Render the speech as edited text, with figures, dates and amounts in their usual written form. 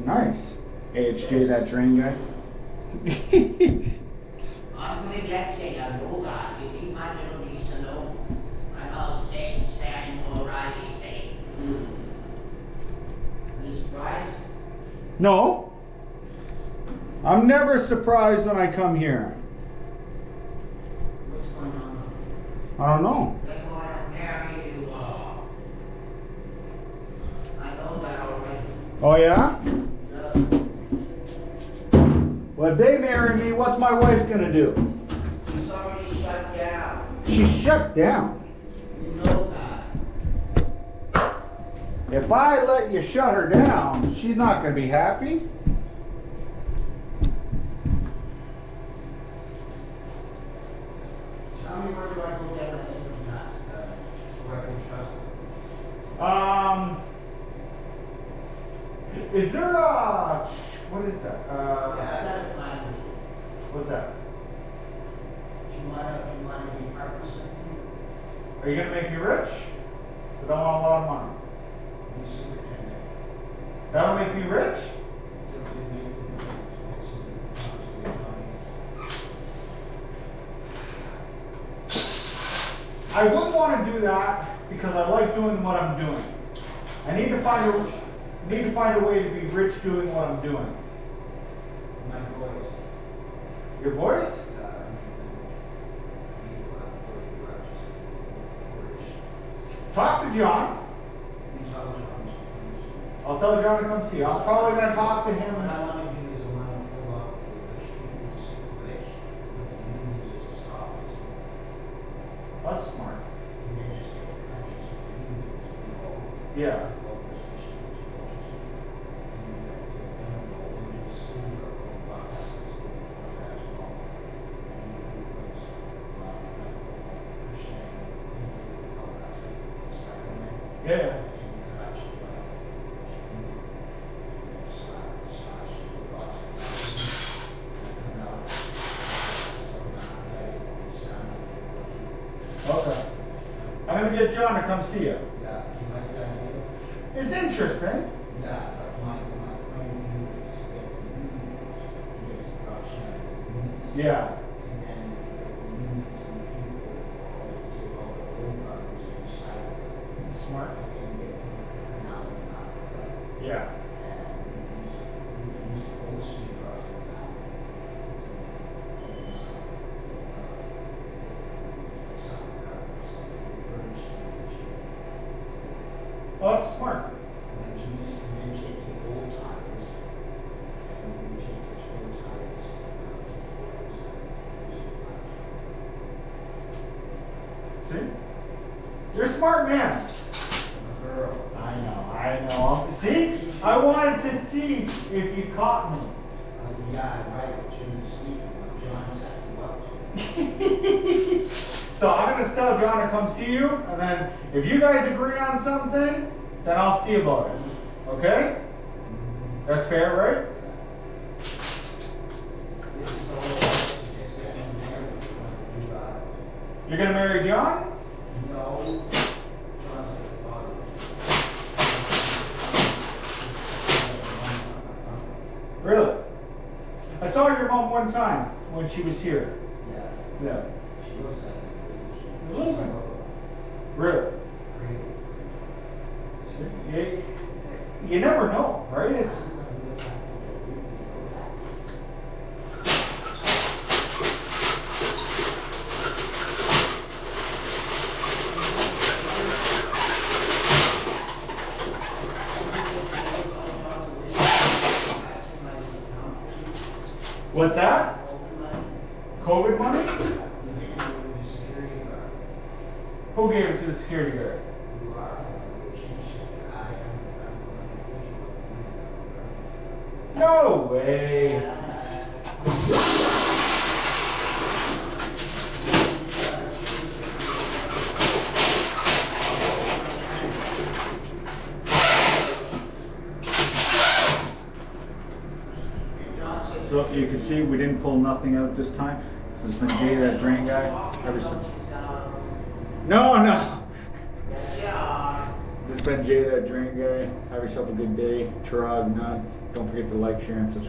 Nice. AHJ, that drain guy. I'm going to get you, I know that. You keep my little niece alone. And I'll say I'm O'Reilly, say. Are you surprised? No. I'm never surprised when I come here. What's going on? I don't know. They want to marry you. I know that already. Oh yeah? Yeah. Well, if they marry me, what's my wife gonna do? She's already shut down. She's shut down. You know that. If I let you shut her down, she's not gonna be happy. Tell me where do I go get my income tax, where I can trust it. Is there a, what is that? Yeah, I got a plan with you. What's that? Do you want to be partners with me? Are you gonna make me rich? Cause I want a lot of money. Be superintendent. That'll make me rich? You'll give me the next I wouldn't want to do that because I like doing what I'm doing. I need to find a way to be rich doing what I'm doing. my voice. Your voice? Talk to John. I'll tell John to come see you. I'm probably gonna talk to him. What I want to do is I want to pull up the rich people who's rich, but the unions is to stop this. That's smart. And then just get the countries with the unions involved. Yeah. Yeah. Okay. I'm gonna get John to come see you. Yeah, you like that idea? It's interesting. Yeah, but my point of view is to get the unions, to get the corruption out of the unions. Yeah. And then get the unions and the people all to take all the old problems and decide Smart. and get people to come out and not that. Yeah. And we can use the old street cars with that. Oh, that's smart. And then take the old tires, and we take the old tires, and See? You're a smart man. girl. I know. See? I wanted to see if you caught me. Yeah, right, but you're sleeping, what John set you up to. So I'm gonna tell John to come see you, and then if you guys agree on something, then I'll see about it. Okay? That's fair, right? This is the whole, just getting married, you got it. You're gonna marry John? No, John's like a father. Really? I saw your mom one time when she was here. Yeah, Yeah. she looks like it. You look like her. Really? Great. See? You never know, right? It's what's that? COVID money? Who gave it to the security guard? No way. So you can see we didn't pull nothing out this time. This has been Jay, that drain guy, ever since. No. This been Jay, that drain guy. Have yourself a good day. Turog, Nut. Don't forget to like, share, and subscribe.